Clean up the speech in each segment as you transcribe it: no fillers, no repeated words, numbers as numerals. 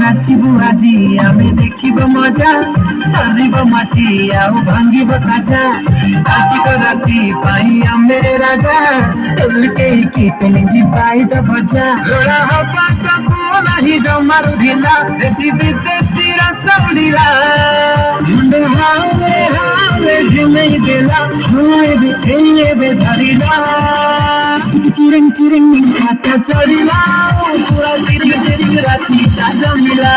नाचिबु आजी आमे देखिब मजा चलिब माटी आउ भांगिब काजा आजिक राति पाई आमे राजा टोलके की तेलंगी पाई द भजा लोड़ा हवा सबू नहीं जमारू ढिला देसी विदेशी रसौलीला मुंडे हावे हावे झिमई देला हुए बे धरिला चिरिंग चिरिंग खाता चढ़िला पूरा चिरिंग चिरिंग राती ताजा मिला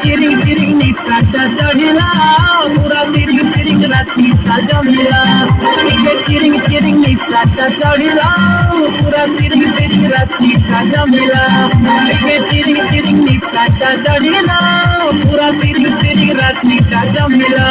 चिरिंग चिरिंग खाता चढ़िला पूरा चिरिंग चिरिंग राती ताजा मिला चिरिंग चिरिंग खाता चढ़िला पूरा चिरिंग चिरिंग राती ताजा मिला चिरिंग चिरिंग खाता चढ़िला पूरा चिरिंग चिरिंग राती ताजा मिला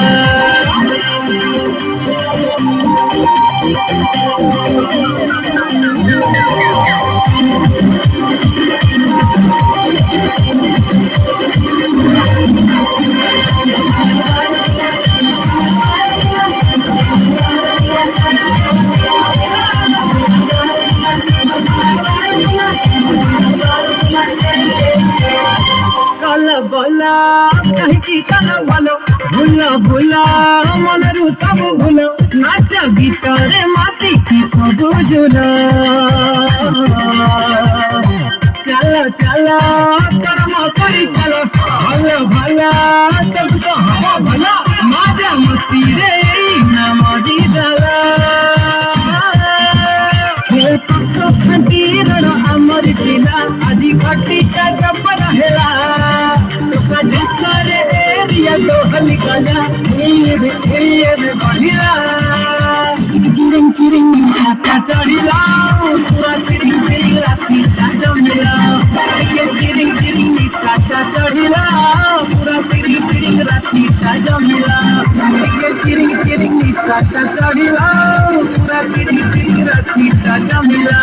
बोला कहीं की कला बोलो भूलो भूलो मनरु सब भूलो नाच गीतरे माटी की सब झूलो चलो चलो कर्म करी चलो भलो भलो सबको हवा भलो मजा मस्ती रे नमोजी चलो कसो खंडी रण अमर जिला आदि घटी का जबर हेला जैसा एरिया तो हल्का बढ़िया चिरिंग चिरिंग खाता चढ़िला पूरा चिरिंग चिरिंग राती ताजा मिला चिरिंग चिरिंग खाता चढ़िला पूरा चिरिंग चिरिंग राती ताजा मिला चिरिंग चिरिंग खाता चढ़िला पूरा चिरिंग चिरिंग राती ताजा मिला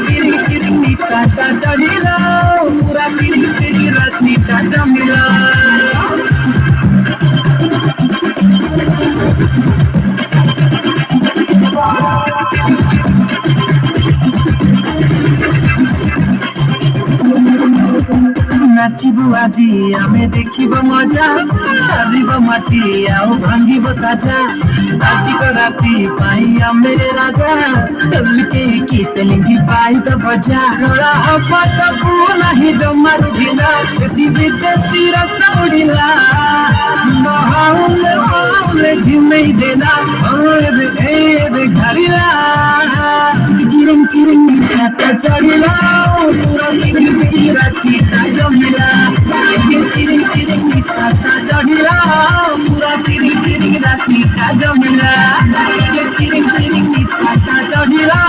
चिरिंग चिरिंग खाता चढ़िला पूरा चिरिंग चिरिंग राती ताजा मिला नाचिबु आजी आमे देखिब मजा चलिब माटी आउ भांगिब काजा आजिक राति पाई आमे राजा टोलके की तेलंगी पाई द भजा लोड़ा हवा सबू नहीं जमारू ढिला देसी विदेशी रसौलीला नहाउले हाउले झिमई देला बे घरिला चिरिंग चिरिंग खाता चढ़िला पूरा चिरिंग चिरिंग राती ताजा मिला चिरिंग चिरिंग खाता चढ़िला पूरा चिरिंग चिरिंग राती ताजा मिला चिरिंग चिरिंग खाता चढ़िला